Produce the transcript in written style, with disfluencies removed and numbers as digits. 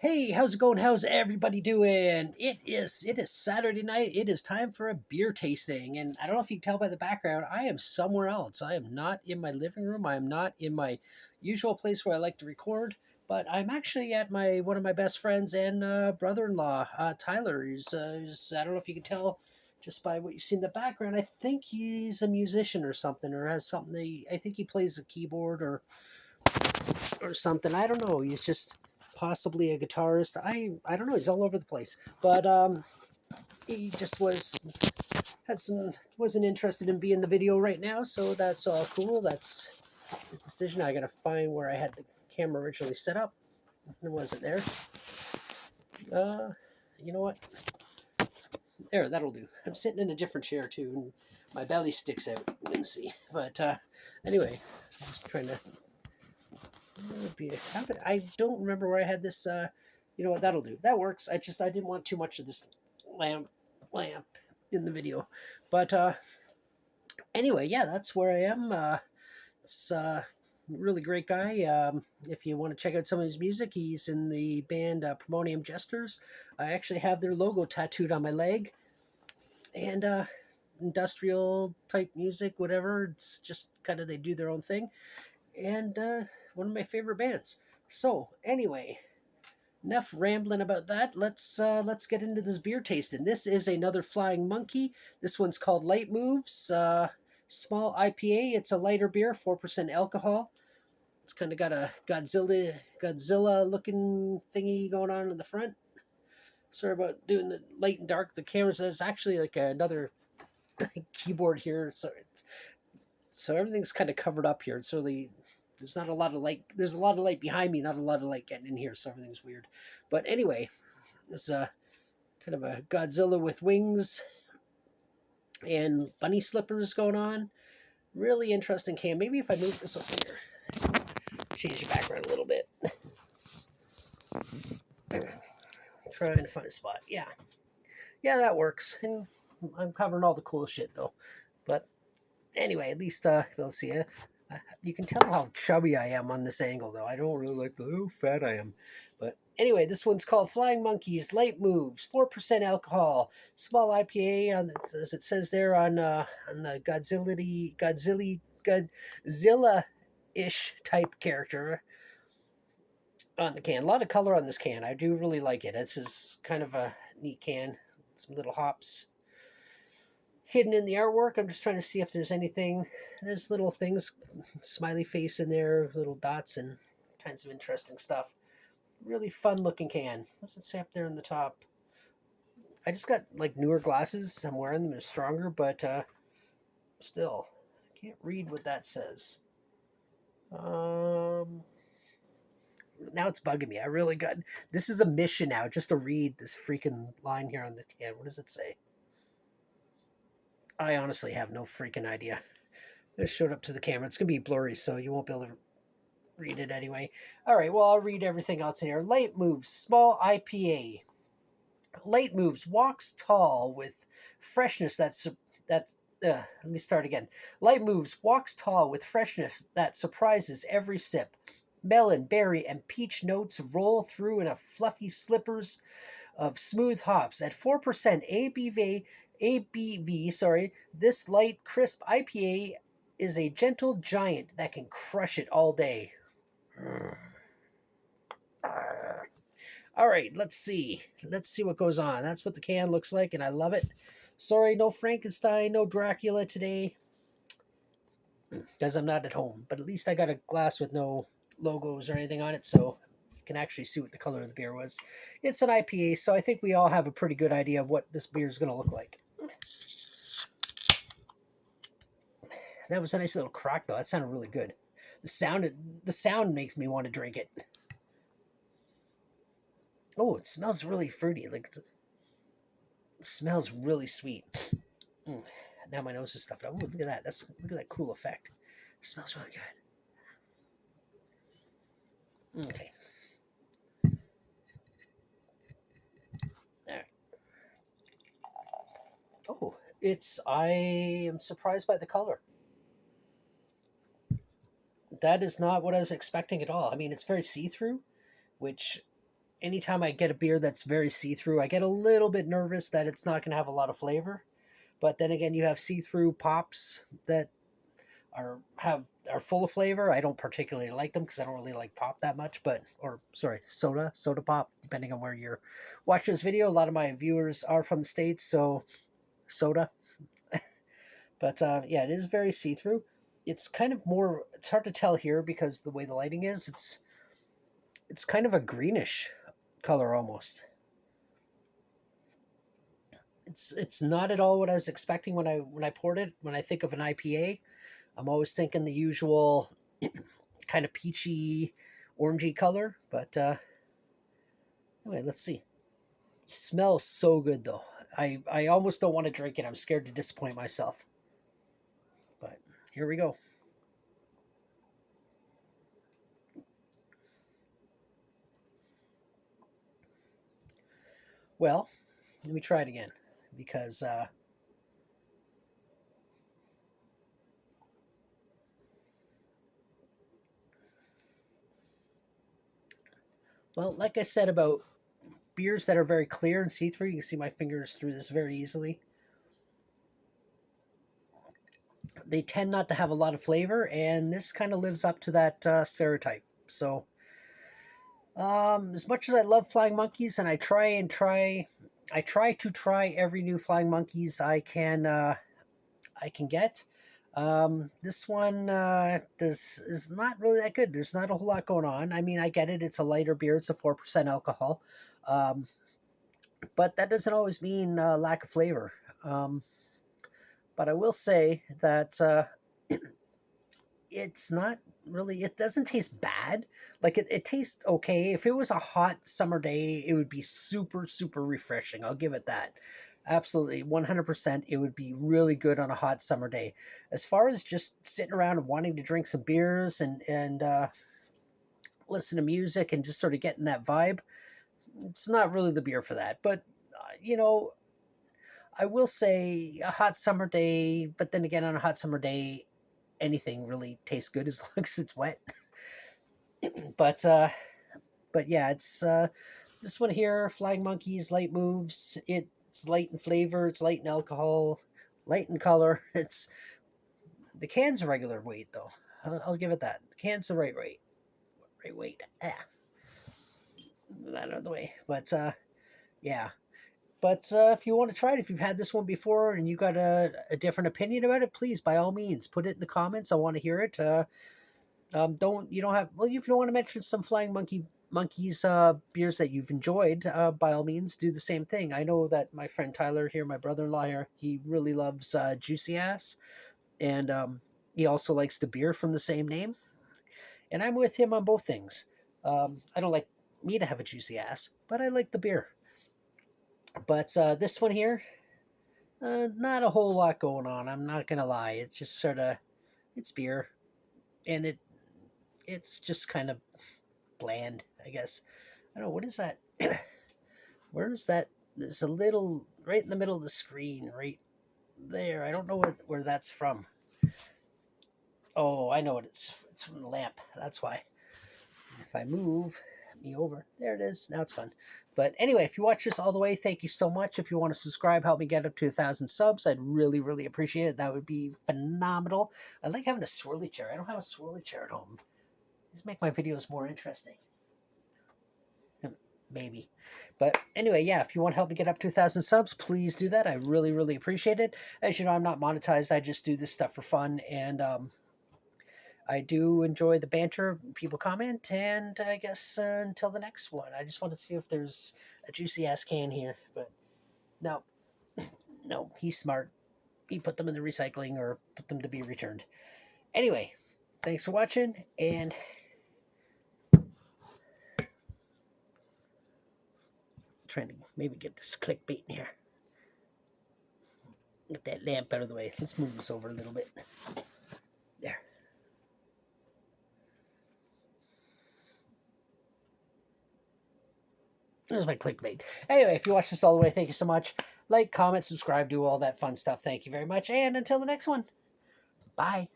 Hey, how's it going? How's everybody doing? It is Saturday night. It is time for a beer tasting. And I don't know if you can tell by the background, I am somewhere else. I am not in my living room. I am not in my usual place where I like to record, but I'm actually at my one of my best friends and brother-in-law, Tyler. I don't know if you can tell just by what you see in the background. I think he's a musician or something, or has something. I think he plays the keyboard or something. I don't know. He's just possibly a guitarist. I don't know. He's all over the place. But he just had some wasn't interested in being in the video right now, so that's all cool. That's his decision. I gotta find where I had the camera originally set up. It wasn't there. Uh, you know what? There, that'll do. I'm sitting in a different chair too, and my belly sticks out. You can see. But anyway, I'm just trying to I don't remember where I had this. You know what? That'll do. That works. I didn't want too much of this lamp in the video, but anyway, yeah, that's where I am. It's really great guy. If you want to check out some of his music, he's in the band Promonium Jesters. I actually have their logo tattooed on my leg, and industrial type music, whatever. It's just kind of they do their own thing, and one of my favorite bands. So anyway, enough rambling about that. Let's get into this beer tasting. This is another Flying Monkey. This one's called Light Moves. Small IPA. It's a lighter beer, 4% alcohol. It's kind of got a Godzilla looking thingy going on in the front. Sorry about doing the light and dark. The cameras. There's actually like another keyboard here, so everything's kind of covered up here. It's really there's not a lot of light. There's a lot of light behind me, not a lot of light getting in here, so everything's weird. But anyway, it's a kind of a Godzilla with wings and bunny slippers going on. Really interesting can. Maybe if I move this over here, change the background a little bit. Trying to find a spot. Yeah, that works. And I'm covering all the cool shit though. But anyway, at least let's see. You can tell how chubby I am on this angle, though. I don't really like how fat I am. But anyway, this one's called Flying Monkeys, Light Moves, 4% alcohol, small IPA, as it says there on the Godzilla-ish type character on the can. A lot of color on this can. I do really like it. This is kind of a neat can. Some little hops hidden in the artwork. I'm just trying to see if there's anything. There's little things, smiley face in there, little dots, and kinds of interesting stuff. Really fun looking can. What's it say up there in the top? I just got like newer glasses. I'm wearing them. They're stronger, but still, I can't read what that says. Now it's bugging me. I really got. This is a mission now, just to read this freaking line here on the can. What does it say? I honestly have no freaking idea. This showed up to the camera. It's going to be blurry, so you won't be able to read it anyway. All right, well, I'll read everything else in here. Light Moves, small IPA. Light Moves, walks tall with freshness that's let me start again. Light Moves, walks tall with freshness that surprises every sip. Melon, berry, and peach notes roll through in a fluffy slippers of smooth hops. At 4% ABV, this light, crisp IPA is a gentle giant that can crush it all day. All right, let's see. Let's see what goes on. That's what the can looks like, and I love it. Sorry, no Frankenstein, no Dracula today, because I'm not at home. But at least I got a glass with no logos or anything on it, so you can actually see what the color of the beer was. It's an IPA, so I think we all have a pretty good idea of what this beer is going to look like. That was a nice little crack, though. That sounded really good. The sound makes me want to drink it. Oh, it smells really fruity. Like it smells really sweet. Now my nose is stuffed up. Oh, look at that. Look at that cool effect. It smells really good. Okay. All right. Oh, I am surprised by the color. That is not what I was expecting at all. I mean, it's very see-through, which anytime I get a beer that's very see-through, I get a little bit nervous that it's not going to have a lot of flavor. But then again, you have see-through pops that are full of flavor. I don't particularly like them because I don't really like pop that much, but or sorry, soda pop, depending on where you're watching this video. A lot of my viewers are from the States, so soda. But yeah, it is very see-through. It's kind of more. It's hard to tell here because the way the lighting is. It's kind of a greenish color almost. It's not at all what I was expecting when I poured it. When I think of an IPA, I'm always thinking the usual kind of peachy, orangey color. But anyway, let's see. Smells so good though. I almost don't want to drink it. I'm scared to disappoint myself. But here we go. Well, let me try it again because well, like I said about beers that are very clear and see-through, you can see my fingers through this very easily. They tend not to have a lot of flavor, and this kind of lives up to that stereotype. So, as much as I love Flying Monkeys, and I try to try every new Flying Monkeys I can get. This one is not really that good. There's not a whole lot going on. I mean, I get it. It's a lighter beer. It's a 4% alcohol, um, but that doesn't always mean lack of flavor. Um, but I will say that it's not really. It doesn't taste bad. Like it tastes okay. If it was a hot summer day, it would be super super refreshing. I'll give it that. Absolutely, 100%. It would be really good on a hot summer day. As far as just sitting around and wanting to drink some beers and listen to music and just sort of getting that vibe, it's not really the beer for that. But you know, I will say a hot summer day. But then again, on a hot summer day, anything really tastes good as long as it's wet. But but yeah, it's this one here, Flying Monkeys Light Moves. It's light in flavor, it's light in alcohol, light in color. It's the can's a regular weight though. I'll give it that. The can's the right weight. Right weight. Ah, that out of the way. But yeah. But if you want to try it, if you've had this one before and you got a different opinion about it, please, by all means, put it in the comments. I want to hear it. Don't you don't have well if you don't want to mention some Flying Monkeys beers that you've enjoyed, by all means do the same thing. I know that my friend Tyler here, my brother-in-law here, he really loves Juicy Ass, and he also likes the beer from the same name. And I'm with him on both things. I don't like me to have a juicy ass, but I like the beer. But this one here, not a whole lot going on. I'm not gonna lie. It's just sort of it's beer, and it's just kind of bland, I guess. I don't know what is that. Where is that? There's a little right in the middle of the screen, right there. I don't know where that's from. Oh, I know what it's from the lamp. That's why. If I move me over, there it is. Now it's gone. But anyway, if you watch this all the way, thank you so much. If you want to subscribe, help me get up to 1,000 subs. I'd really, really appreciate it. That would be phenomenal. I like having a swirly chair. I don't have a swirly chair at home. These make my videos more interesting. Maybe. But anyway, yeah, if you want to help me get up to 1,000 subs, please do that. I really, really appreciate it. As you know, I'm not monetized. I just do this stuff for fun. And I do enjoy the banter. People comment. And I guess until the next one, I just want to see if there's a juicy ass can here. But no, no, he's smart. He put them in the recycling or put them to be returned. Anyway, thanks for watching. And trying to maybe get this clickbait in here. Get that lamp out of the way. Let's move this over a little bit. There. There's my clickbait. Anyway, if you watch this all the way, thank you so much. Like, comment, subscribe, do all that fun stuff. Thank you very much. And until the next one, bye.